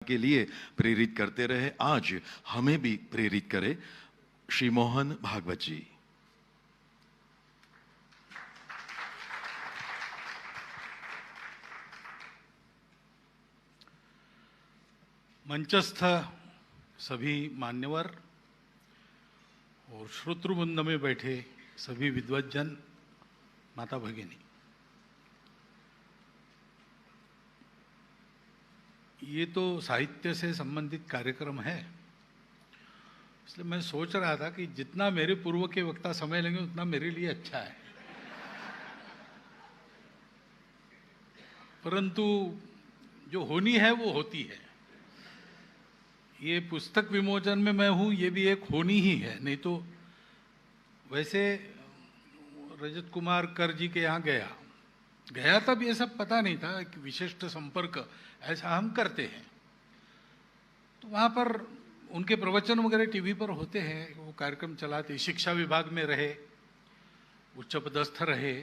के लिए प्रेरित करते रहे, आज हमें भी प्रेरित करे। श्री मोहन भागवत जी। मंचस्थ सभी मान्यवर और श्रोतृवृंद में बैठे सभी विद्वज्जन, माता भगिनी, ये तो साहित्य से संबंधित कार्यक्रम है, इसलिए मैं सोच रहा था कि जितना मेरे पूर्व के वक्ता समय लेंगे उतना मेरे लिए अच्छा है। परंतु जो होनी है वो होती है। ये पुस्तक विमोचन में मैं हूँ, ये भी एक होनी ही है। नहीं तो वैसे रजत कुमार कर जी के यहाँ गया तब ये सब पता नहीं था कि विशिष्ट संपर्क ऐसा हम करते हैं। तो वहाँ पर उनके प्रवचन वगैरह टीवी पर होते हैं, वो कार्यक्रम चलाते। शिक्षा विभाग में रहे, उच्च पदस्थ रहे,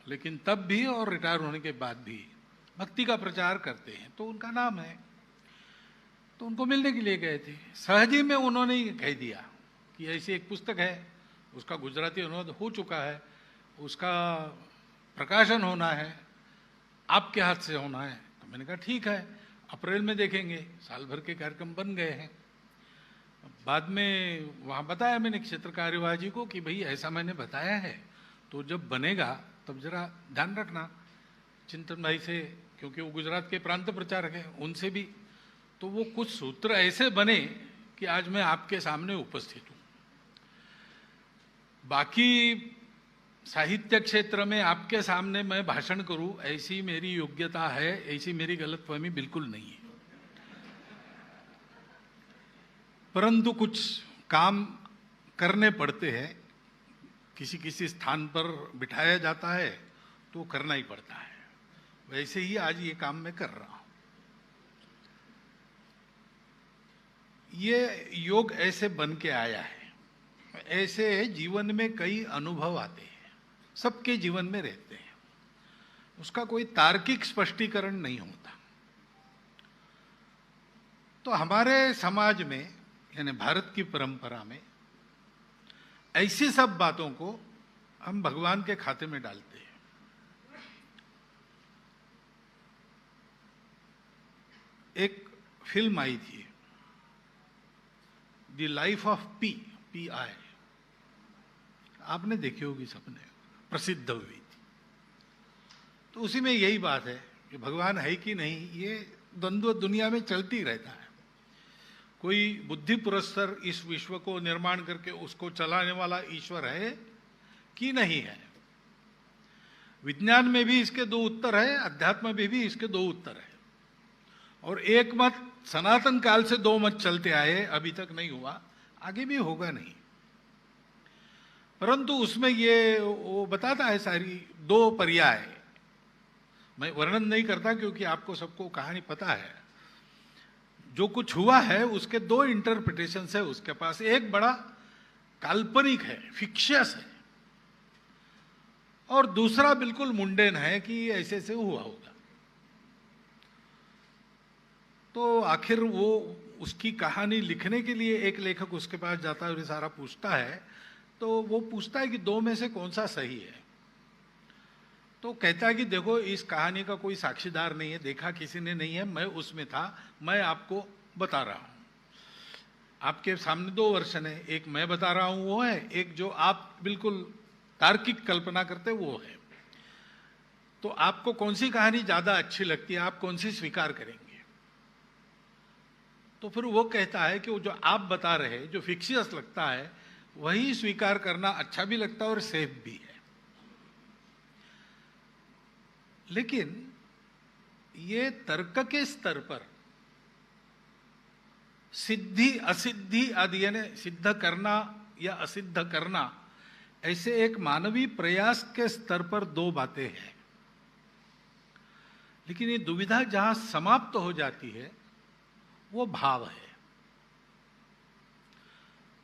लेकिन तब भी और रिटायर होने के बाद भी भक्ति का प्रचार करते हैं, तो उनका नाम है। तो उनको मिलने के लिए गए थे। सहज ही में उन्होंने ही कह दिया कि ऐसी एक पुस्तक है, उसका गुजराती अनुवाद हो चुका है, उसका प्रकाशन होना है, आपके हाथ से होना है। तो मैंने कहा ठीक है, अप्रैल में देखेंगे। साल भर के कार्यक्रम बन गए हैं। बाद में वहाँ बताया मैंने क्षेत्र कार्यवाह जी को कि भाई ऐसा मैंने बताया है, तो जब बनेगा तब जरा ध्यान रखना चिंतन भाई से, क्योंकि वो गुजरात के प्रांत प्रचारक हैं, उनसे भी। तो वो कुछ सूत्र ऐसे बने कि आज मैं आपके सामने उपस्थित हूँ। बाकी साहित्य क्षेत्र में आपके सामने मैं भाषण करूं, ऐसी मेरी योग्यता है, ऐसी मेरी गलतफहमी बिल्कुल नहीं है। परंतु कुछ काम करने पड़ते हैं, किसी किसी स्थान पर बिठाया जाता है तो करना ही पड़ता है। वैसे ही आज ये काम मैं कर रहा हूं। ये योग ऐसे बन के आया है, ऐसे जीवन में कई अनुभव आते हैं, सबके जीवन में रहते हैं, उसका कोई तार्किक स्पष्टीकरण नहीं होता। तो हमारे समाज में, यानी भारत की परंपरा में, ऐसी सब बातों को हम भगवान के खाते में डालते हैं। एक फिल्म आई थी, the life of P I, आपने देखी होगी सबने, प्रसिद्ध हुई थी। तो उसी में यही बात है कि भगवान है कि नहीं, ये द्वंद्व दुनिया में चलती रहता है। कोई बुद्धि पुरस्सर इस विश्व को निर्माण करके उसको चलाने वाला ईश्वर है कि नहीं है। विज्ञान में भी इसके दो उत्तर है, अध्यात्म में भी इसके दो उत्तर है। और एक मत सनातन काल से दो मत चलते आए, अभी तक नहीं हुआ, आगे भी होगा नहीं। परंतु उसमें ये वो बताता है सारी दो पर्याय। मैं वर्णन नहीं करता क्योंकि आपको सबको कहानी पता है। जो कुछ हुआ है उसके दो इंटरप्रिटेशन है उसके पास। एक बड़ा काल्पनिक है, फिक्शियस है, और दूसरा बिल्कुल मुंडेन है कि ऐसे ऐसे हुआ होगा। तो आखिर वो उसकी कहानी लिखने के लिए एक लेखक उसके पास जाता है और ये सारा पूछता है। तो वो पूछता है कि दो में से कौन सा सही है। तो कहता है कि देखो, इस कहानी का कोई साक्षीदार नहीं है, देखा किसी ने नहीं है, मैं उसमें था, मैं आपको बता रहा हूं। आपके सामने दो वर्षन है, एक मैं बता रहा हूं वो है, एक जो आप बिल्कुल तार्किक कल्पना करते वो है। तो आपको कौन सी कहानी ज्यादा अच्छी लगती है, आप कौन सी स्वीकार करेंगे? तो फिर वो कहता है कि वो जो आप बता रहे, जो फिक्शियस लगता है, वही स्वीकार करना अच्छा भी लगता है और सेफ भी है। लेकिन ये तर्क के स्तर पर सिद्धि असिद्धि आदि, यानी सिद्ध करना या असिद्ध करना, ऐसे एक मानवीय प्रयास के स्तर पर दो बातें हैं। लेकिन ये दुविधा जहां समाप्त हो जाती है वो भाव है।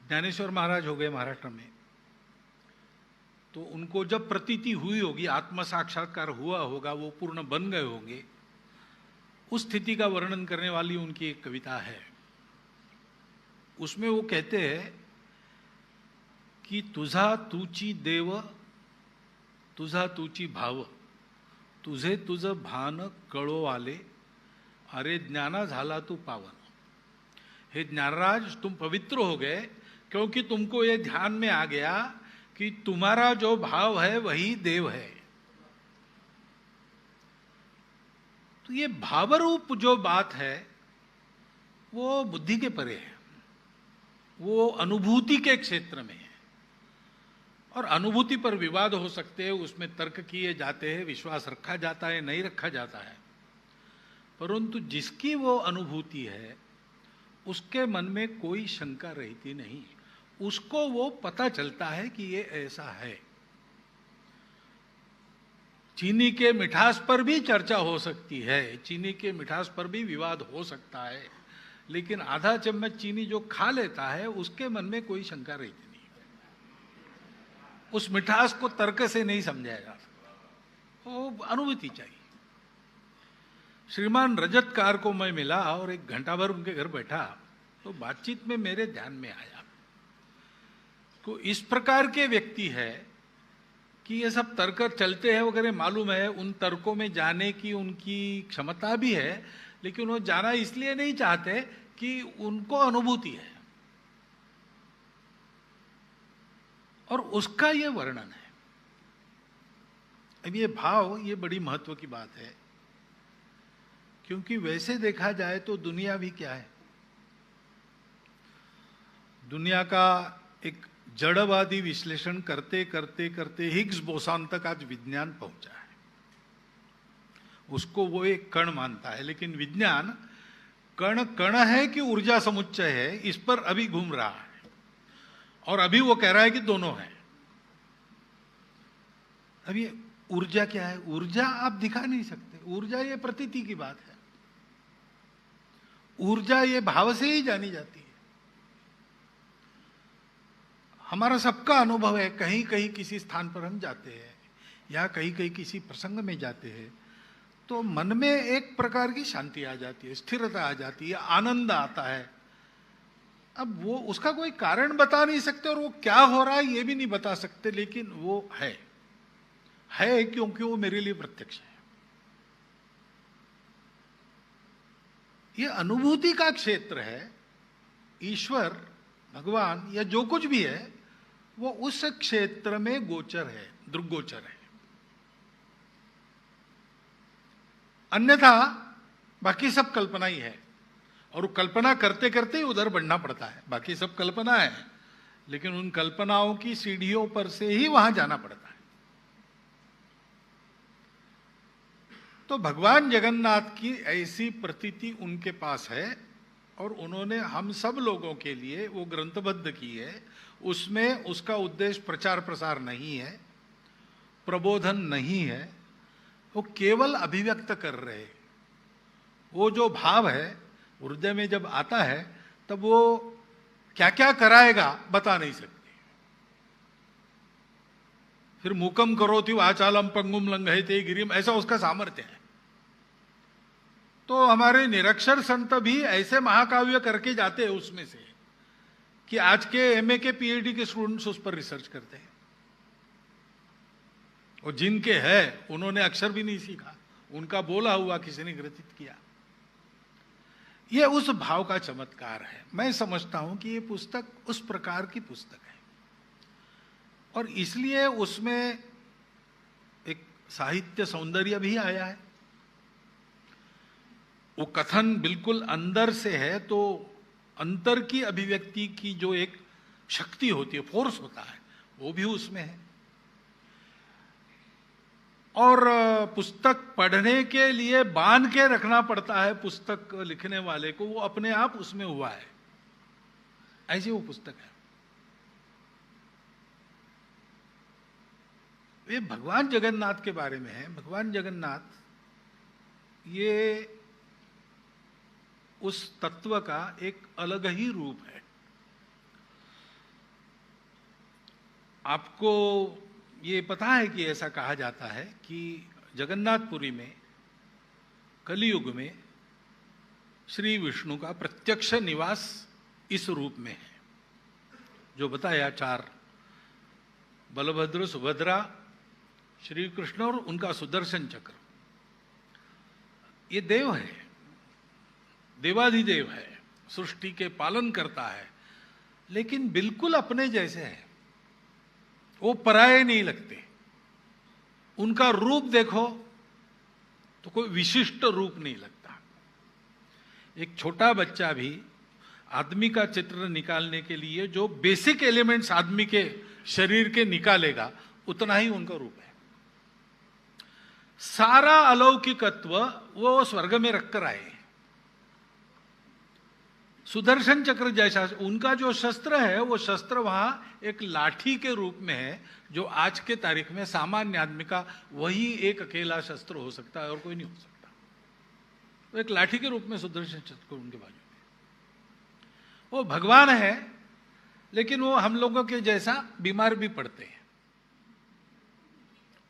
ज्ञानेश्वर महाराज हो गए महाराष्ट्र में, तो उनको जब प्रतीति हुई होगी, आत्म साक्षात्कार हुआ होगा, वो पूर्ण बन गए होंगे, उस स्थिति का वर्णन करने वाली उनकी एक कविता है। उसमें वो कहते हैं कि तुझा तूची देव, तुझा तूची भाव, तुझे तुझ भान कळो आले, अरे ज्ञाना झाला तू पावन। हे ज्ञानराज, तुम पवित्र हो गए क्योंकि तुमको ये ध्यान में आ गया कि तुम्हारा जो भाव है वही देव है। तो ये भावरूप जो बात है वो बुद्धि के परे है, वो अनुभूति के क्षेत्र में है। और अनुभूति पर विवाद हो सकते हैं, उसमें तर्क किए जाते हैं, विश्वास रखा जाता है, नहीं रखा जाता है, परंतु जिसकी वो अनुभूति है उसके मन में कोई शंका रहती नहीं, उसको वो पता चलता है कि ये ऐसा है। चीनी के मिठास पर भी चर्चा हो सकती है, चीनी के मिठास पर भी विवाद हो सकता है, लेकिन आधा चम्मच चीनी जो खा लेता है उसके मन में कोई शंका रहती नहीं। उस मिठास को तर्क से नहीं समझाया जा सकता, वो अनुभूति चाहिए। श्रीमान रजतकार को मैं मिला और 1 घंटा भर उनके घर बैठा, तो बातचीत में मेरे ध्यान में आया तो इस प्रकार के व्यक्ति है कि ये सब तर्क चलते हैं वगैरह, मालूम है उन तर्कों में जाने की उनकी क्षमता भी है, लेकिन वो जाना इसलिए नहीं चाहते कि उनको अनुभूति है, और उसका ये वर्णन है। अब ये भाव, ये बड़ी महत्व की बात है, क्योंकि वैसे देखा जाए तो दुनिया भी क्या है, दुनिया का एक जड़वादी विश्लेषण करते करते करते हिग्स बोसान तक आज विज्ञान पहुंचा है। उसको वो एक कण मानता है, लेकिन विज्ञान कण कण है कि ऊर्जा समुच्चय है, इस पर अभी घूम रहा है, और अभी वो कह रहा है कि दोनों है। अब ये ऊर्जा क्या है? ऊर्जा आप दिखा नहीं सकते, ऊर्जा ये प्रतीति की बात है, ऊर्जा ये भाव से ही जानी जाती है। हमारा सबका अनुभव है, कहीं कहीं किसी स्थान पर हम जाते हैं या कहीं कहीं किसी प्रसंग में जाते हैं तो मन में एक प्रकार की शांति आ जाती है, स्थिरता आ जाती है, आनंद आता है। अब वो उसका कोई कारण बता नहीं सकते और वो क्या हो रहा है ये भी नहीं बता सकते, लेकिन वो है क्योंकि वो मेरे लिए प्रत्यक्ष है। ये अनुभूति का क्षेत्र है। ईश्वर, भगवान या जो कुछ भी है वो उस क्षेत्र में गोचर है, दृग्गोचर है। अन्यथा बाकी सब कल्पना ही है, और वो कल्पना करते करते ही उधर बढ़ना पड़ता है। बाकी सब कल्पना है, लेकिन उन कल्पनाओं की सीढ़ियों पर से ही वहां जाना पड़ता है। तो भगवान जगन्नाथ की ऐसी प्रतीति उनके पास है, और उन्होंने हम सब लोगों के लिए वो ग्रंथबद्ध की है। उसमें उसका उद्देश्य प्रचार प्रसार नहीं है, प्रबोधन नहीं है, वो केवल अभिव्यक्त कर रहे। वो जो भाव है हृदय में जब आता है तब वो क्या क्या कराएगा बता नहीं सकते। फिर मूकम करोति वाचालम पंगुम लंघयते गिरिम, ऐसा उसका सामर्थ्य है। तो हमारे निरक्षर संत भी ऐसे महाकाव्य करके जाते हैं उसमें से कि आज के एमए के पीएचडी के स्टूडेंट्स उस पर रिसर्च करते हैं, और जिनके है उन्होंने अक्षर भी नहीं सीखा, उनका बोला हुआ किसी ने ग्रथित किया। ये उस भाव का चमत्कार है। मैं समझता हूं कि ये पुस्तक उस प्रकार की पुस्तक है, और इसलिए उसमें एक साहित्य सौंदर्य भी आया है। वो कथन बिल्कुल अंदर से है, तो अंतर की अभिव्यक्ति की जो एक शक्ति होती है, फोर्स होता है, वो भी उसमें है। और पुस्तक पढ़ने के लिए बांध के रखना पड़ता है पुस्तक लिखने वाले को, वो अपने आप उसमें हुआ है, ऐसी वो पुस्तक है। ये भगवान जगन्नाथ के बारे में है। भगवान जगन्नाथ ये उस तत्व का एक अलग ही रूप है। आपको ये पता है कि ऐसा कहा जाता है कि जगन्नाथपुरी में कलियुग में श्री विष्णु का प्रत्यक्ष निवास इस रूप में है, जो बताया 4 बलभद्र, सुभद्रा, श्री कृष्ण और उनका सुदर्शन चक्र। ये देव है, देवाधिदेव है, सृष्टि के पालन करता है, लेकिन बिल्कुल अपने जैसे है। वो पराये नहीं लगते। उनका रूप देखो तो कोई विशिष्ट रूप नहीं लगता। एक छोटा बच्चा भी आदमी का चित्र निकालने के लिए जो बेसिक एलिमेंट्स आदमी के शरीर के निकालेगा, उतना ही उनका रूप है। सारा अलौकिकत्व वो स्वर्ग में रखकर आए। सुदर्शन चक्र जैसा उनका जो शस्त्र है, वो शस्त्र वहां एक लाठी के रूप में है, जो आज के तारीख में सामान्य आदमी का वही एक अकेला शस्त्र हो सकता है और कोई नहीं हो सकता। तो एक लाठी के रूप में सुदर्शन चक्र उनके बाजू में। वो भगवान है, लेकिन वो हम लोगों के जैसा बीमार भी पड़ते हैं।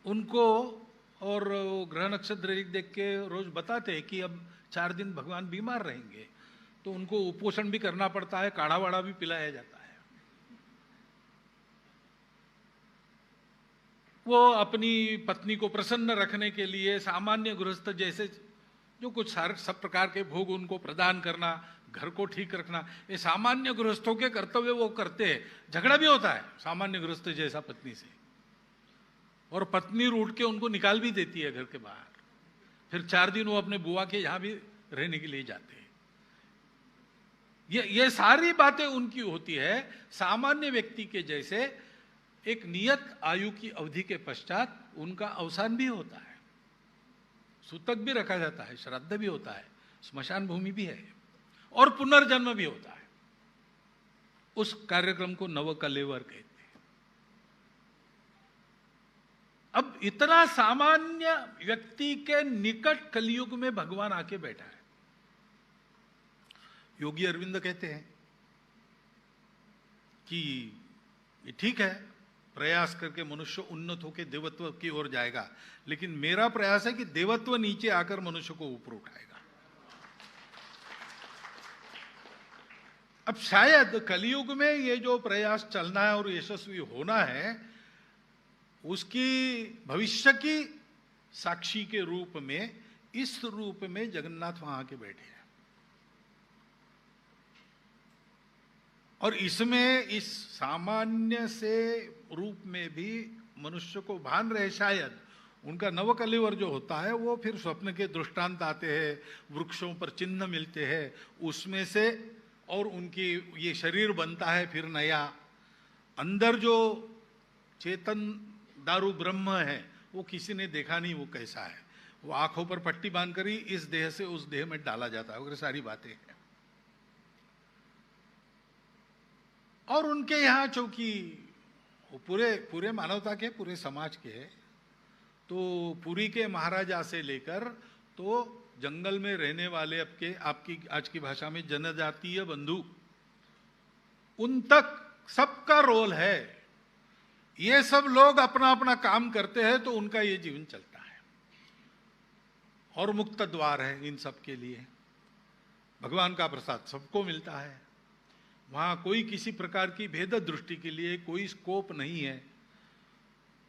उनको और ग्रह नक्षत्र देख के रोज बताते हैं कि अब 4 दिन भगवान बीमार रहेंगे, तो उनको उपोषण भी करना पड़ता है, काढ़ा वाड़ा भी पिलाया जाता है। वो अपनी पत्नी को प्रसन्न रखने के लिए सामान्य गृहस्थ जैसे जो कुछ सब प्रकार के भोग उनको प्रदान करना, घर को ठीक रखना, ये सामान्य गृहस्थों के कर्तव्य वो करते हैं। झगड़ा भी होता है सामान्य गृहस्थ जैसा पत्नी से, और पत्नी रूठ के उनको निकाल भी देती है घर के बाहर। फिर 4 दिन वो अपने बुआ के यहां भी रहने के लिए जाते हैं। ये सारी बातें उनकी होती है सामान्य व्यक्ति के जैसे। एक नियत आयु की अवधि के पश्चात उनका अवसान भी होता है, सूतक भी रखा जाता है, श्राद्ध भी होता है, स्मशान भूमि भी है, और पुनर्जन्म भी होता है। उस कार्यक्रम को नवकलेवर कहते हैं। अब इतना सामान्य व्यक्ति के निकट कलयुग में भगवान आके बैठा है। योगी अरविंद कहते हैं कि ये ठीक है, प्रयास करके मनुष्य उन्नत होकर देवत्व की ओर जाएगा, लेकिन मेरा प्रयास है कि देवत्व नीचे आकर मनुष्य को ऊपर उठाएगा। अब शायद कलयुग में ये जो प्रयास चलना है और यशस्वी होना है, उसकी भविष्य की साक्षी के रूप में, इस रूप में जगन्नाथ वहां आके बैठे हैं। और इसमें इस सामान्य से रूप में भी मनुष्य को भान रहे। शायद उनका नवकलेवर जो होता है वो फिर स्वप्न के दृष्टांत आते हैं, वृक्षों पर चिन्ह मिलते हैं, उसमें से और उनकी ये शरीर बनता है फिर नया। अंदर जो चेतन दारू ब्रह्म है वो किसी ने देखा नहीं, वो कैसा है। वो आंखों पर पट्टी बांधकर ही इस देह से उस देह में डाला जाता है, वगैरह सारी बातें हैं। और उनके यहाँ चूंकि पूरे मानवता के, पूरे समाज के, तो पुरी के महाराजा से लेकर तो जंगल में रहने वाले आपकी आज की भाषा में जनजातीय बंधु, उन तक सबका रोल है। ये सब लोग अपना अपना काम करते हैं तो उनका ये जीवन चलता है, और मुक्त द्वार है इन सब के लिए। भगवान का प्रसाद सबको मिलता है। वहां कोई किसी प्रकार की भेद दृष्टि के लिए कोई स्कोप नहीं है।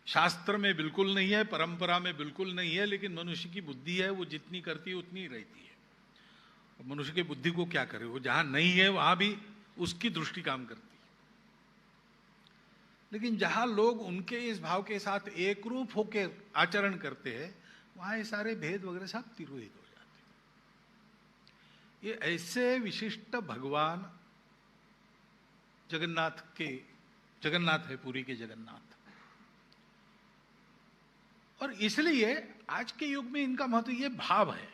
शास्त्र में बिल्कुल नहीं है, परंपरा में बिल्कुल नहीं है, लेकिन मनुष्य की बुद्धि है, वो जितनी करती है उतनी ही रहती है। मनुष्य की बुद्धि को क्या करे, वो जहां नहीं है वहां भी उसकी दृष्टि काम करती है। लेकिन जहां लोग उनके इस भाव के साथ एक रूप होकर आचरण करते हैं, वहां ये सारे भेद वगैरह सब तिरोहित हो जाते हैं। ये ऐसे विशिष्ट भगवान जगन्नाथ है, पुरी के जगन्नाथ। और इसलिए आज के युग में इनका महत्व ये भाव है,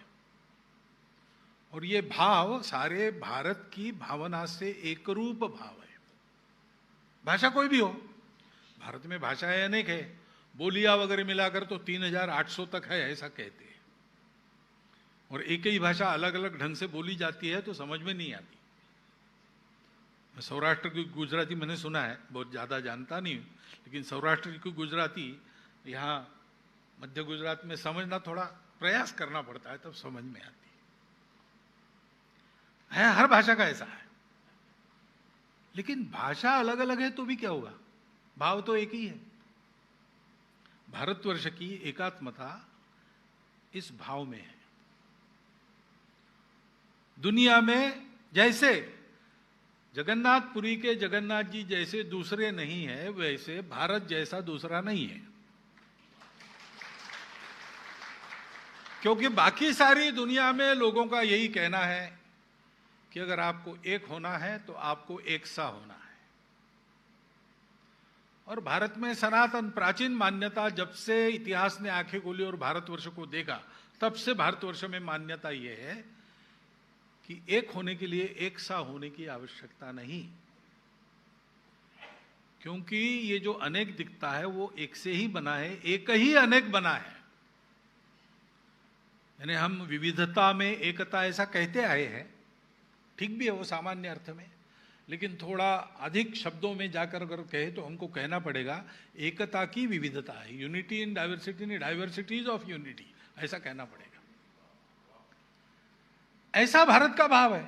और ये भाव सारे भारत की भावना से एक रूप भाव है। भाषा कोई भी हो, भारत में भाषाएं अनेक है, बोलियां वगैरह मिलाकर तो 3800 तक है, ऐसा कहते हैं। और एक ही भाषा अलग अलग ढंग से बोली जाती है तो समझ में नहीं आती। सौराष्ट्र की गुजराती मैंने सुना है, बहुत ज़्यादा जानता नहीं हूँ, लेकिन सौराष्ट्र की गुजराती यहाँ मध्य गुजरात में समझना थोड़ा प्रयास करना पड़ता है, तब समझ में आती है। है, हर भाषा का ऐसा है। लेकिन भाषा अलग अलग है तो भी क्या होगा, भाव तो एक ही है। भारतवर्ष की एकात्मता इस भाव में है। दुनिया में जैसे जगन्नाथपुरी के जगन्नाथ जी जैसे दूसरे नहीं है, वैसे भारत जैसा दूसरा नहीं है। क्योंकि बाकी सारी दुनिया में लोगों का यही कहना है कि अगर आपको एक होना है तो आपको एक सा होना है। और भारत में सनातन प्राचीन मान्यता, जब से इतिहास ने आंखें खोली और भारतवर्ष को देखा, तब से भारतवर्ष में मान्यता यह है कि एक होने के लिए एक सा होने की आवश्यकता नहीं, क्योंकि ये जो अनेक दिखता है वो एक से ही बना है, एक ही अनेक बना है। यानी हम विविधता में एकता ऐसा कहते आए हैं, ठीक भी है वो सामान्य अर्थ में, लेकिन थोड़ा अधिक शब्दों में जाकर अगर कहे तो हमको कहना पड़ेगा एकता की विविधता है, unity in diversity in diversities of unity, ऐसा कहना पड़ेगा। ऐसा भारत का भाव है।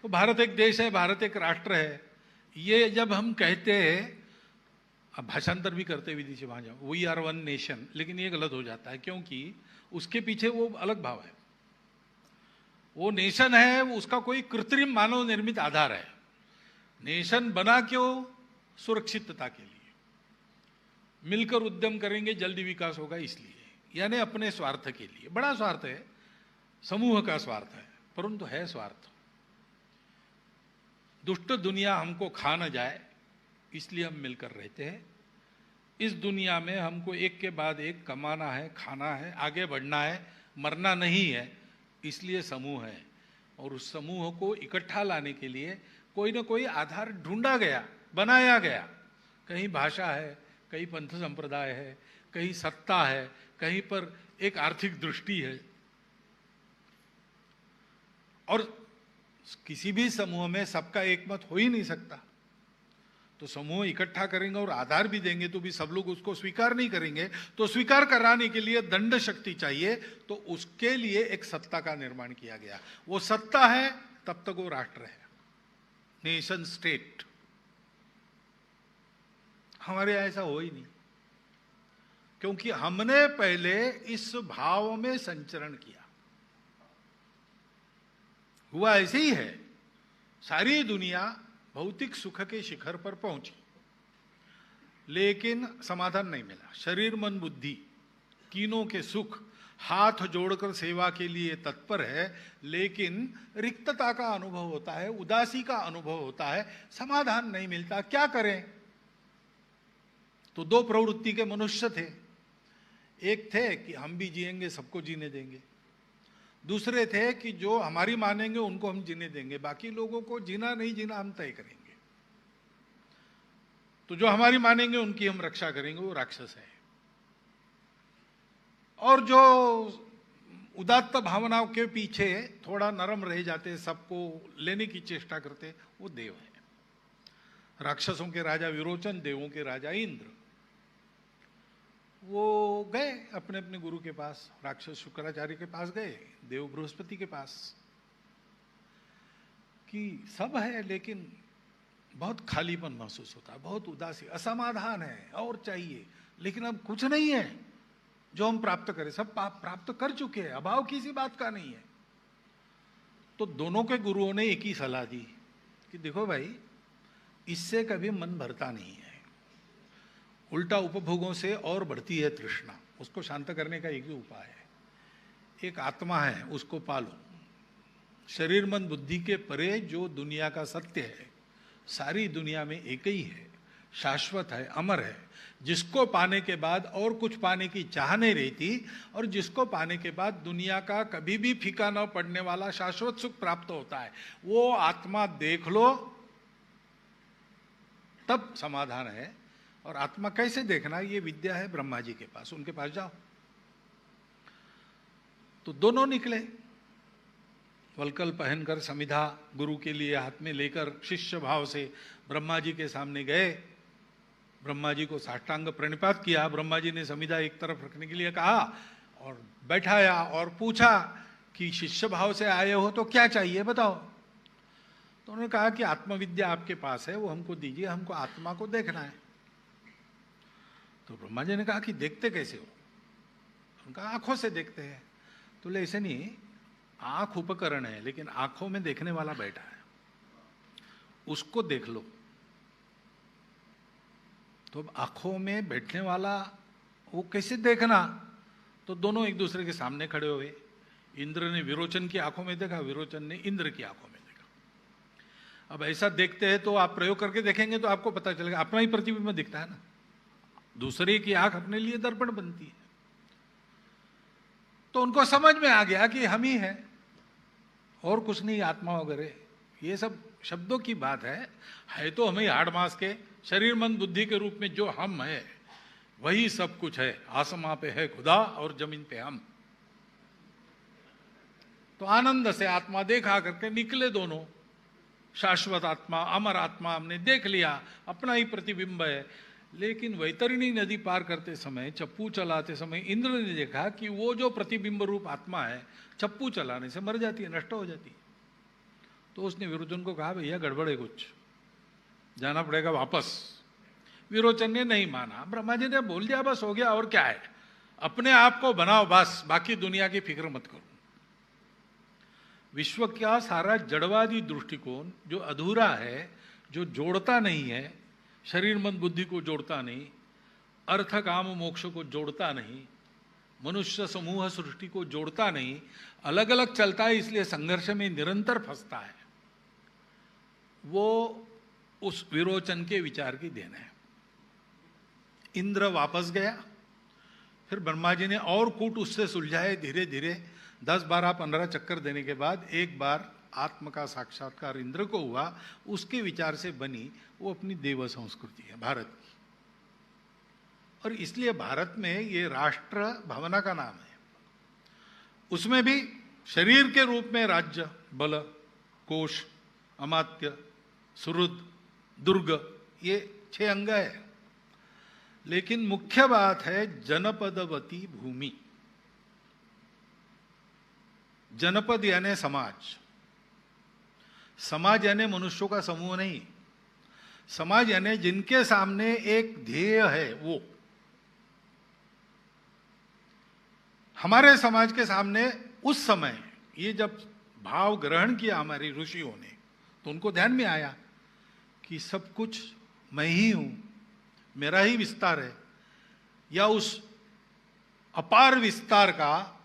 तो भारत एक देश है, भारत एक राष्ट्र है, ये जब हम कहते हैं, अब भाषांतर भी करते विदेशी वहां जाओ, वी आर वन नेशन, लेकिन ये गलत हो जाता है, क्योंकि उसके पीछे वो अलग भाव है। वो नेशन है, वो उसका कोई कृत्रिम मानव निर्मित आधार है। नेशन बना क्यों? सुरक्षितता के लिए, मिलकर उद्यम करेंगे जल्दी विकास होगा इसलिए, यानी अपने स्वार्थ के लिए। बड़ा स्वार्थ है, समूह का स्वार्थ है, परंतु है स्वार्थ। दुष्ट दुनिया हमको खा न जाए इसलिए हम मिलकर रहते हैं। इस दुनिया में हमको एक के बाद एक कमाना है, खाना है, आगे बढ़ना है, मरना नहीं है, इसलिए समूह है। और उस समूह को इकट्ठा लाने के लिए कोई ना कोई आधार ढूंढा गया, बनाया गया। कहीं भाषा है, कहीं पंथ संप्रदाय है, कहीं सत्ता है, कहीं पर एक आर्थिक दृष्टि है। और किसी भी समूह में सबका एक मत हो ही नहीं सकता। तो समूह इकट्ठा करेंगे और आधार भी देंगे तो भी सब लोग उसको स्वीकार नहीं करेंगे। तो स्वीकार कराने के लिए दंड शक्ति चाहिए, तो उसके लिए एक सत्ता का निर्माण किया गया। वो सत्ता है तब तक वो राष्ट्र है, नेशन स्टेट। हमारे यहां ऐसा हो ही नहीं, क्योंकि हमने पहले इस भाव में संचरण किया। हुआ ऐसे ही है, सारी दुनिया भौतिक सुख के शिखर पर पहुंची, लेकिन समाधान नहीं मिला। शरीर मन बुद्धि तीनों के सुख हाथ जोड़कर सेवा के लिए तत्पर है, लेकिन रिक्तता का अनुभव होता है, उदासी का अनुभव होता है, समाधान नहीं मिलता। क्या करें? तो दो प्रवृत्ति के मनुष्य थे। एक थे कि हम भी जिएंगे, सबको जीने देंगे। दूसरे थे कि जो हमारी मानेंगे उनको हम जीने देंगे, बाकी लोगों को जीना नहीं जीना हम तय करेंगे। तो जो हमारी मानेंगे उनकी हम रक्षा करेंगे, वो राक्षस है। और जो उदात्त भावनाओं के पीछे थोड़ा नरम रह जाते, सबको लेने की चेष्टा करते, वो देव है। राक्षसों के राजा विरोचन, देवों के राजा इंद्र। वो गए अपने अपने गुरु के पास, राक्षस शुक्राचार्य के पास गए, देव बृहस्पति के पास, कि सब है लेकिन बहुत खालीपन महसूस होता है, बहुत उदासी, असमाधान है, और चाहिए, लेकिन अब कुछ नहीं है जो हम प्राप्त करें। सब प्राप्त कर चुके हैं, अभाव किसी बात का नहीं है। तो दोनों के गुरुओं ने एक ही सलाह दी कि देखो भाई, इससे कभी मन भरता नहीं है, उल्टा उपभोगों से और बढ़ती है तृष्णा। उसको शांत करने का एक ही उपाय है, एक आत्मा है, उसको पालो। शरीर मन बुद्धि के परे जो दुनिया का सत्य है, सारी दुनिया में एक ही है, शाश्वत है, अमर है, जिसको पाने के बाद और कुछ पाने की चाह नहीं रहती, और जिसको पाने के बाद दुनिया का कभी भी फीका न पड़ने वाला शाश्वत सुख प्राप्त होता है। वो आत्मा देख लो, तब समाधान है। और आत्मा कैसे देखना, ये विद्या है ब्रह्मा जी के पास, उनके पास जाओ। तो दोनों निकले, वलकल पहनकर समिधा गुरु के लिए हाथ में लेकर शिष्य भाव से ब्रह्मा जी के सामने गए। ब्रह्मा जी को साष्टांग प्रणिपात किया। ब्रह्मा जी ने समिधा एक तरफ रखने के लिए कहा और बैठाया और पूछा कि शिष्य भाव से आए हो तो क्या चाहिए बताओ। तो उन्होंने कहा कि आत्मविद्या आपके पास है, वो हमको दीजिए, हमको आत्मा को देखना है। तो ब्रह्मा जी ने कहा कि देखते कैसे हो? उनका आंखों से देखते हैं। तो बोले ऐसे नहीं, आंख उपकरण है लेकिन आंखों में देखने वाला बैठा है, उसको देख लो। तो अब आंखों में बैठने वाला वो कैसे देखना? तो दोनों एक दूसरे के सामने खड़े हुए। इंद्र ने विरोचन की आंखों में देखा, विरोचन ने इंद्र की आंखों में देखा। अब ऐसा देखते हैं तो आप प्रयोग करके देखेंगे तो आपको पता चलेगा, अपना ही प्रतिबिंब दिखता है ना, दूसरे की आंख अपने लिए दर्पण बनती है। तो उनको समझ में आ गया कि हम ही हैं और कुछ नहीं, आत्मा वगैरह ये सब शब्दों की बात है तो हमें हाड़ मांस के शरीर मन बुद्धि के रूप में जो हम है वही सब कुछ है। आसमां पे है खुदा और जमीन पे हम। तो आनंद से आत्मा देखा करके निकले दोनों। शाश्वत आत्मा, अमर आत्मा हमने देख लिया, अपना ही प्रतिबिंब है। लेकिन वैतरणी नदी पार करते समय, चप्पू चलाते समय इंद्र ने देखा कि वो जो प्रतिबिंब रूप आत्मा है चप्पू चलाने से मर जाती है, नष्ट हो जाती है। तो उसने विरोचन को कहा भैया गड़बड़ है, कुछ जाना पड़ेगा वापस। विरोचन ने नहीं माना। ब्रह्मा जी ने बोल दिया बस हो गया, और क्या है, अपने आप को बनाओ बस, बाकी दुनिया की फिक्र मत करो। विश्व का सारा जड़वादी दृष्टिकोण जो अधूरा है, जो जोड़ता नहीं है, शरीर मन बुद्धि को जोड़ता नहीं, अर्थ काम मोक्ष को जोड़ता नहीं, मनुष्य समूह सृष्टि को जोड़ता नहीं, अलग अलग चलता है, इसलिए संघर्ष में निरंतर फंसता है, वो उस विरोचन के विचार की देन है। इंद्र वापस गया। फिर ब्रह्मा जी ने और कूट उससे सुलझाए। धीरे धीरे 10, 12, 15 चक्कर देने के बाद एक बार आत्म का साक्षात्कार इंद्र को हुआ। उसके विचार से बनी वो अपनी देव संस्कृति है भारत की। और इसलिए भारत में ये राष्ट्र भावना का नाम है। उसमें भी शरीर के रूप में राज्य, बल, कोश, अमात्य, सुहृद, दुर्ग, ये 6 अंग है। लेकिन मुख्य बात है जनपदवती भूमि। जनपद यानी समाज, समाज यानी मनुष्यों का समूह नहीं, समाज यानी जिनके सामने एक ध्येय है। वो हमारे समाज के सामने उस समय ये जब भाव ग्रहण किया हमारे ऋषियों ने, तो उनको ध्यान में आया कि सब कुछ मैं ही हूं, मेरा ही विस्तार है, या उस अपार विस्तार का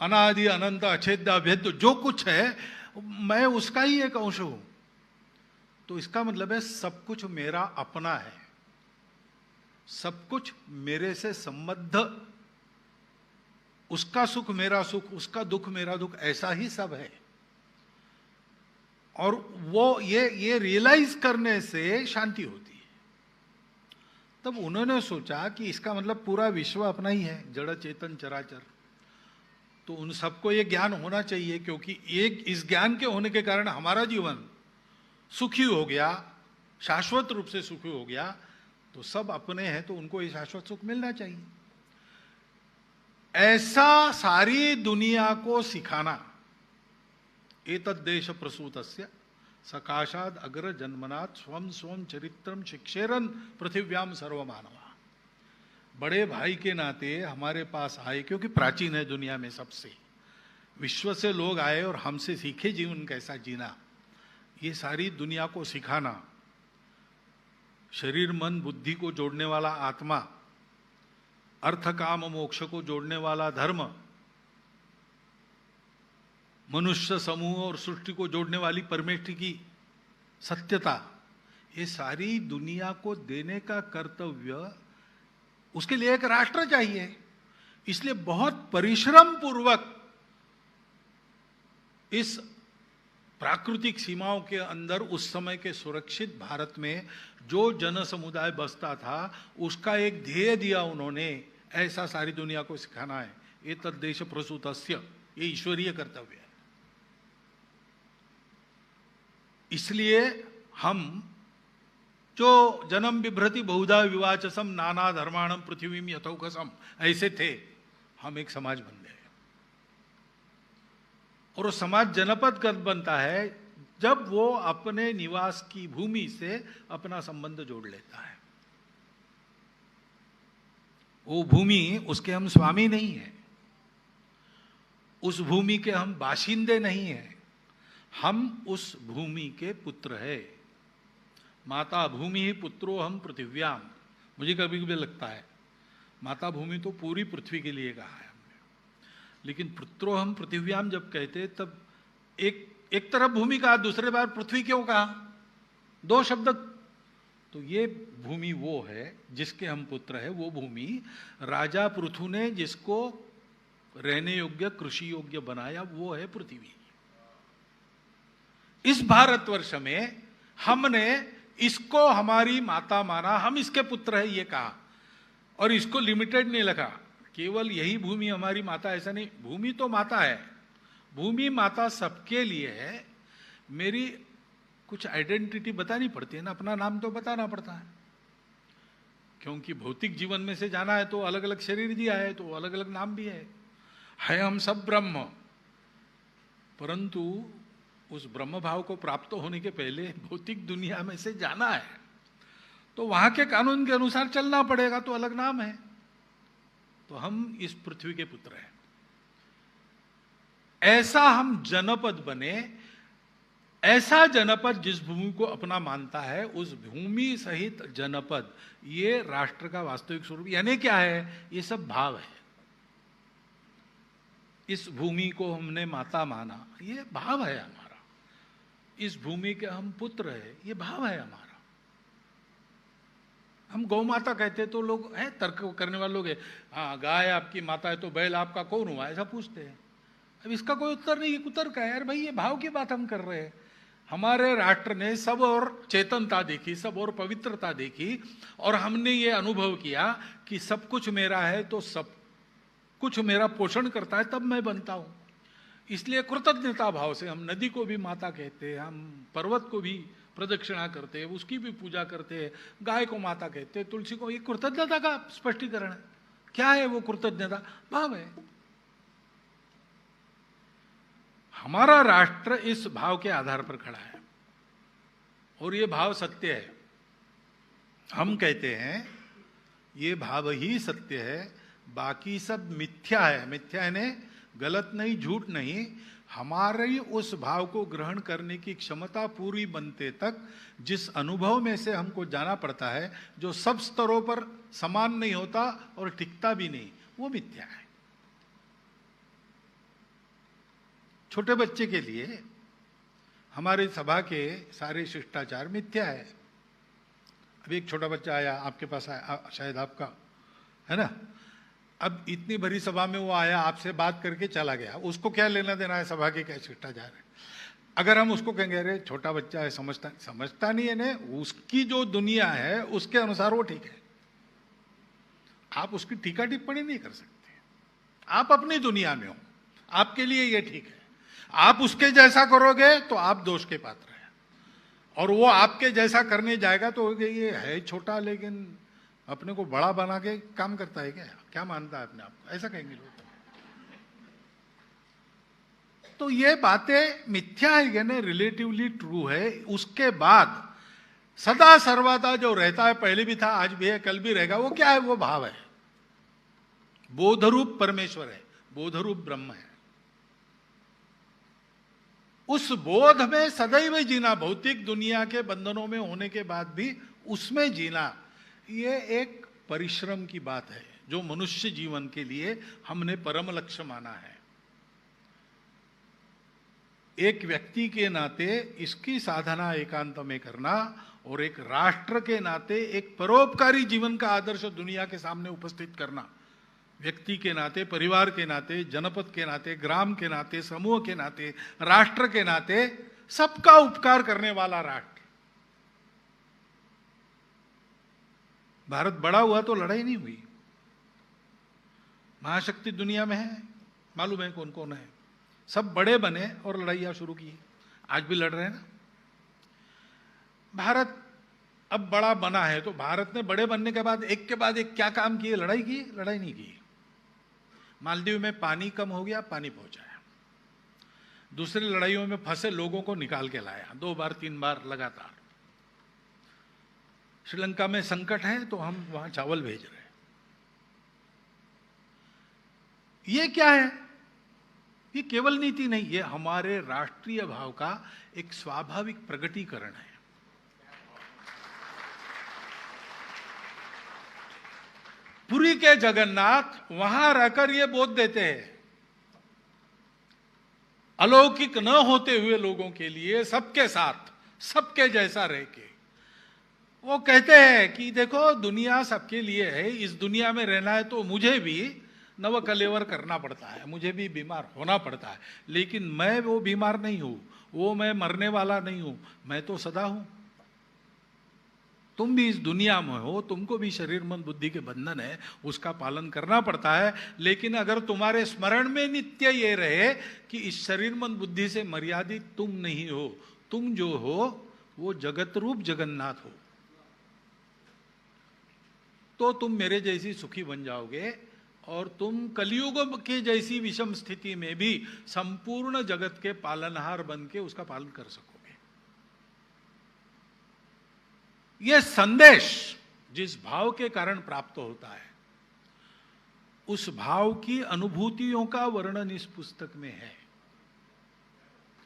अनादि अनंत अछेद्य अभेद्य जो कुछ है, मैं उसका ही एक अंश हूं। तो इसका मतलब है सब कुछ मेरा अपना है, सब कुछ मेरे से संबद्ध, उसका सुख मेरा सुख, उसका दुख मेरा दुख, ऐसा ही सब है। और वो ये रियलाइज करने से शांति होती है। तब उन्होंने सोचा कि इसका मतलब पूरा विश्व अपना ही है, जड़ चेतन चराचर। तो उन सबको ये ज्ञान होना चाहिए, क्योंकि एक इस ज्ञान के होने के कारण हमारा जीवन सुखी हो गया, शाश्वत रूप से सुखी हो गया। तो सब अपने हैं तो उनको ये शाश्वत सुख मिलना चाहिए। ऐसा सारी दुनिया को सिखाना, एतद्देश प्रसूतस्य सकाशाद अग्र जन्मनाथ स्वम स्वम चरित्रम शिक्षेरन पृथिव्याम सर्वमानवा। बड़े भाई के नाते हमारे पास आए, क्योंकि प्राचीन है दुनिया में सबसे, विश्व से लोग आए और हमसे सीखे जीवन कैसा जीना। ये सारी दुनिया को सिखाना, शरीर मन बुद्धि को जोड़ने वाला आत्मा, अर्थ काम मोक्ष को जोड़ने वाला धर्म, मनुष्य समूह और सृष्टि को जोड़ने वाली परमेष्टि की सत्यता, ये सारी दुनिया को देने का कर्तव्य, उसके लिए एक राष्ट्र चाहिए। इसलिए बहुत परिश्रम पूर्वक इस प्राकृतिक सीमाओं के अंदर उस समय के सुरक्षित भारत में जो जन समुदाय बसता था, उसका एक ध्येय दिया उन्होंने, ऐसा सारी दुनिया को सिखाना है। ये तद्देश प्रसूतस्य, ये ईश्वरीय कर्तव्य है। इसलिए हम जो जन्म बिभ्रति बहुधा विवाचसम नाना धर्माणम पृथ्वीम यथौकसम, ऐसे थे, हम एक समाज बन गए। और वो समाज जनपद कब बनता है? जब वो अपने निवास की भूमि से अपना संबंध जोड़ लेता है। वो भूमि उसके हम स्वामी नहीं है, उस भूमि के हम बाशिंदे नहीं हैं, हम उस भूमि के पुत्र है। माता भूमि ही पुत्रो हम पृथिव्याम। मुझे कभी कभी लगता है माता भूमि तो पूरी पृथ्वी के लिए कहा है हमने, लेकिन पुत्रो हम पृथिव्याम जब कहते तब एक तरफ भूमि कहा, दूसरे बार पृथ्वी क्यों कहा? दो शब्द। तो ये भूमि वो है जिसके हम पुत्र है। वो भूमि राजा पृथु ने जिसको रहने योग्य कृषि योग्य बनाया, वो है पृथ्वी। इस भारतवर्ष में हमने इसको हमारी माता माना, हम इसके पुत्र है ये कहा, और इसको लिमिटेड नहीं लगा केवल यही भूमि हमारी माता, ऐसा नहीं। भूमि तो माता है, भूमि माता सबके लिए है। मेरी कुछ आइडेंटिटी बतानी पड़ती है ना, अपना नाम तो बताना पड़ता है, क्योंकि भौतिक जीवन में से जाना है तो अलग अलग शरीर दिया है तो अलग अलग नाम भी है हम सब ब्रह्म। परंतु उस ब्रह्म भाव को प्राप्त होने के पहले भौतिक दुनिया में से जाना है, तो वहां के कानून के अनुसार चलना पड़ेगा, तो अलग नाम है। तो हम इस पृथ्वी के पुत्र हैं। ऐसा हम जनपद बने, ऐसा जनपद जिस भूमि को अपना मानता है, उस भूमि सहित जनपद, ये राष्ट्र का वास्तविक स्वरूप। यानी क्या है? ये सब भाव है। इस भूमि को हमने माता माना, ये भाव है हमारा। इस भूमि के हम पुत्र है, ये भाव है हमारा। हम गौ माता कहते तो लोग हैं, तर्क करने वाले लोग हैं, हाँ गाय आपकी माता है तो बैल आपका कौन हुआ, ऐसा पूछते हैं। अब इसका कोई उत्तर नहीं, कुतर्क है यार भाई, ये भाव की बात हम कर रहे हैं। हमारे राष्ट्र ने सब और चेतनता देखी, सब और पवित्रता देखी, और हमने ये अनुभव किया कि सब कुछ मेरा है तो सब कुछ मेरा पोषण करता है, तब मैं बनता हूं। इसलिए कृतज्ञता भाव से हम नदी को भी माता कहते हैं, हम पर्वत को भी प्रदक्षिणा करते हैं, उसकी भी पूजा करते हैं, गाय को माता कहते हैं, तुलसी को। ये कृतज्ञता का स्पष्टीकरण है। क्या है वो कृतज्ञता? भाव है। हमारा राष्ट्र इस भाव के आधार पर खड़ा है, और ये भाव सत्य है। हम कहते हैं ये भाव ही सत्य है, बाकी सब मिथ्या है। मिथ्या यानी गलत नहीं, झूठ नहीं। हमारे उस भाव को ग्रहण करने की क्षमता पूरी बनते तक जिस अनुभव में से हमको जाना पड़ता है, जो सब स्तरों पर समान नहीं होता और टिकता भी नहीं, वो मिथ्या है। छोटे बच्चे के लिए हमारी सभा के सारे शिष्टाचार मिथ्या है। अभी एक छोटा बच्चा आया आपके पास, आया शायद आपका है ना, अब इतनी बड़ी सभा में वो आया, आपसे बात करके चला गया, उसको क्या लेना देना है सभा के क्या शिष्टाचार है? अगर हम उसको कहेंगे अरे छोटा बच्चा है, समझता नहीं है ना, उसकी जो दुनिया है उसके अनुसार वो ठीक है, आप उसकी टीका टिप्पणी नहीं कर सकते। आप अपनी दुनिया में हो, आपके लिए ये ठीक है। आप उसके जैसा करोगे तो आप दोष के पात्र हैं, और वो आपके जैसा करने जाएगा तो ये है छोटा लेकिन अपने को बड़ा बना के काम करता है, क्या मानता है अपने आप को, ऐसा कहेंगे लोग। तो ये बातें मिथ्या है ना, रिलेटिवली ट्रू है। उसके बाद सदा सर्वदा जो रहता है, पहले भी था, आज भी है, कल भी रहेगा, वो क्या है? वो भाव है। बोधरूप परमेश्वर है, बोधरूप ब्रह्म है। उस बोध में सदैव जीना, भौतिक दुनिया के बंधनों में होने के बाद भी उसमें जीना, ये एक परिश्रम की बात है जो मनुष्य जीवन के लिए हमने परम लक्ष्य माना है। एक व्यक्ति के नाते इसकी साधना एकांत में करना, और एक राष्ट्र के नाते एक परोपकारी जीवन का आदर्श दुनिया के सामने उपस्थित करना, व्यक्ति के नाते, परिवार के नाते, जनपद के नाते, ग्राम के नाते, समूह के नाते, राष्ट्र के नाते, सबका उपकार करने वाला राष्ट्र। भारत बड़ा हुआ तो लड़ाई नहीं हुई। महाशक्ति दुनिया में है, मालूम है कौन कौन है, सब बड़े बने और लड़ाइयां शुरू की, आज भी लड़ रहे हैं ना। भारत अब बड़ा बना है तो भारत ने बड़े बनने के बाद एक क्या काम किए? लड़ाई की? लड़ाई नहीं की। मालदीव में पानी कम हो गया, पानी पहुंचाया। दूसरी लड़ाइयों में फंसे लोगों को निकाल के लाया, 2 बार 3 बार लगातार। श्रीलंका में संकट है तो हम वहां चावल भेज रहे हैं। ये क्या है? ये केवल नीति नहीं, ये हमारे राष्ट्रीय भाव का एक स्वाभाविक प्रकटीकरण है। पुरी के जगन्नाथ वहां रहकर ये बोध देते हैं, अलौकिक न होते हुए लोगों के लिए सबके साथ सबके जैसा रह के वो कहते हैं कि देखो दुनिया सबके लिए है, इस दुनिया में रहना है तो मुझे भी नवकलेवर करना पड़ता है, मुझे भी बीमार होना पड़ता है, लेकिन मैं वो बीमार नहीं हूं, वो मैं मरने वाला नहीं हूं, मैं तो सदा हूं। तुम भी इस दुनिया में हो, तुमको भी शरीर मन बुद्धि के बंधन है, उसका पालन करना पड़ता है, लेकिन अगर तुम्हारे स्मरण में नित्य ये रहे कि इस शरीर मन बुद्धि से मर्यादित तुम नहीं हो, तुम जो हो वो जगत रूप जगन्नाथ हो, तो तुम मेरे जैसी सुखी बन जाओगे और तुम कलियुग के जैसी विषम स्थिति में भी संपूर्ण जगत के पालनहार बन के उसका पालन कर सकोगे। यह संदेश जिस भाव के कारण प्राप्त होता है, उस भाव की अनुभूतियों का वर्णन इस पुस्तक में है,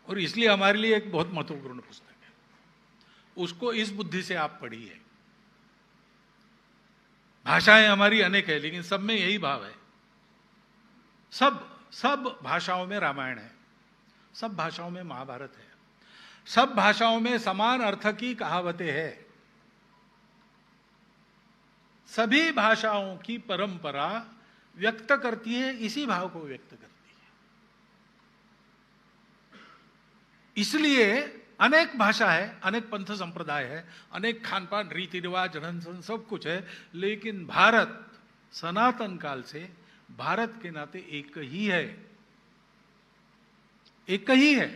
और इसलिए हमारे लिए एक बहुत महत्वपूर्ण पुस्तक है। उसको इस बुद्धि से आप पढ़िए। भाषाएं हमारी अनेक है, लेकिन सब में यही भाव है। सब भाषाओं में रामायण है, सब भाषाओं में महाभारत है, सब भाषाओं में समान अर्थ की कहावतें हैं। सभी भाषाओं की परंपरा व्यक्त करती है, इसी भाव को व्यक्त करती है। इसलिए अनेक भाषा है, अनेक पंथ संप्रदाय है, अनेक खानपान रीति रिवाज ढंग सब कुछ है, लेकिन भारत सनातन काल से भारत के नाते एक ही है, एक ही है।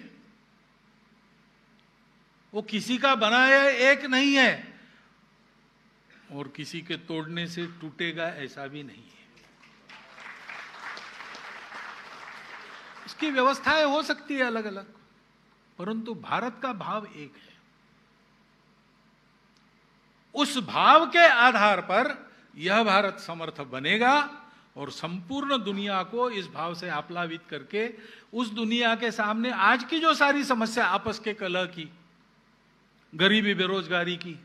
वो किसी का बनाया एक नहीं है और किसी के तोड़ने से टूटेगा ऐसा भी नहीं है। इसकी व्यवस्थाएं हो सकती है अलग अलग, परंतु भारत का भाव एक है। उस भाव के आधार पर यह भारत समर्थ बनेगा और संपूर्ण दुनिया को इस भाव से आप्लावित करके उस दुनिया के सामने आज की जो सारी समस्या, आपस के कलह की, गरीबी बेरोजगारी की,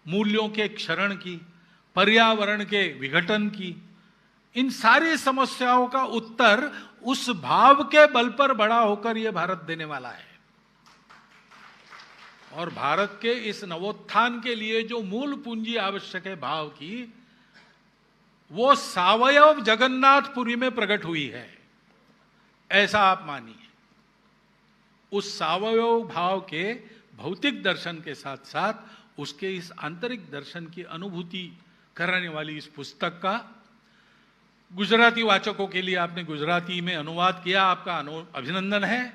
मूल्यों के क्षरण की, पर्यावरण के विघटन की, इन सारी समस्याओं का उत्तर उस भाव के बल पर बड़ा होकर यह भारत देने वाला है। और भारत के इस नवोत्थान के लिए जो मूल पूंजी आवश्यक है भाव की, वो सावयव जगन्नाथपुरी में प्रकट हुई है, ऐसा आप मानिए। उस सावयव भाव के भौतिक दर्शन के साथ साथ उसके इस आंतरिक दर्शन की अनुभूति कराने वाली इस पुस्तक का गुजराती वाचकों के लिए आपने गुजराती में अनुवाद किया, आपका अभिनंदन है।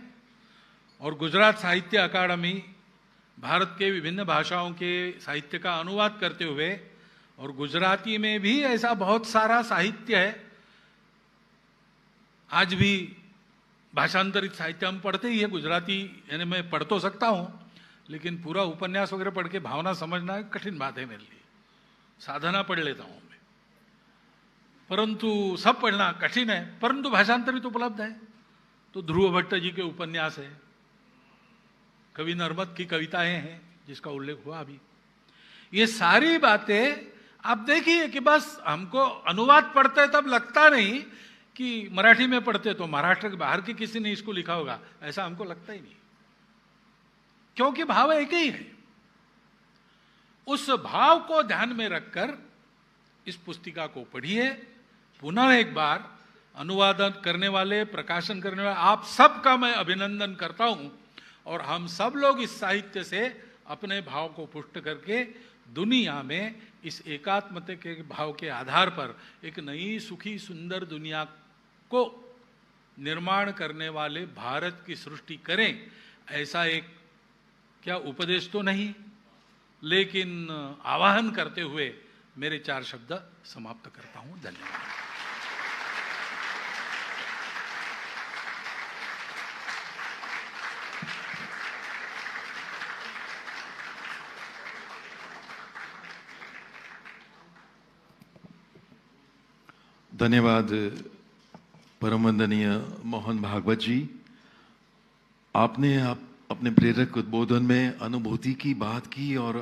और गुजरात साहित्य अकादमी भारत के विभिन्न भाषाओं के साहित्य का अनुवाद करते हुए, और गुजराती में भी ऐसा बहुत सारा साहित्य है, आज भी भाषांतरित साहित्य हम पढ़ते ही है गुजराती, यानी मैं पढ़ तो सकता हूं, लेकिन पूरा उपन्यास वगैरह पढ़ के भावना समझना कठिन बात है मेरे लिए। साधना पढ़ लेता हूं मैं, परंतु सब पढ़ना कठिन है, परंतु भाषांतरित उपलब्ध है। तो ध्रुव भट्ट जी के उपन्यास है, कवि नर्मद की कविताएं हैं जिसका उल्लेख हुआ अभी। ये सारी बातें आप देखिए कि बस हमको अनुवाद पढ़ते तब लगता नहीं कि मराठी में पढ़ते तो महाराष्ट्र के बाहर के किसी ने इसको लिखा होगा, ऐसा हमको लगता ही नहीं, क्योंकि भाव एक ही है। उस भाव को ध्यान में रखकर इस पुस्तिका को पढ़िए। पुनः एक बार अनुवादन करने वाले, प्रकाशन करने वाले आप सबका मैं अभिनंदन करता हूं, और हम सब लोग इस साहित्य से अपने भाव को पुष्ट करके दुनिया में इस एकात्मता के भाव के आधार पर एक नई सुखी सुंदर दुनिया को निर्माण करने वाले भारत की सृष्टि करें। ऐसा एक क्या उपदेश तो नहीं, लेकिन आवाहन करते हुए मेरे 4 शब्द समाप्त करता हूं। धन्यवाद। धन्यवाद परम वंदनीय मोहन भागवत जी। आपने अपने प्रेरक उद्बोधन में अनुभूति की बात की और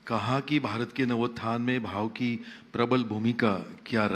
कहा कि भारत के नवोत्थान में भाव की प्रबल भूमिका क्या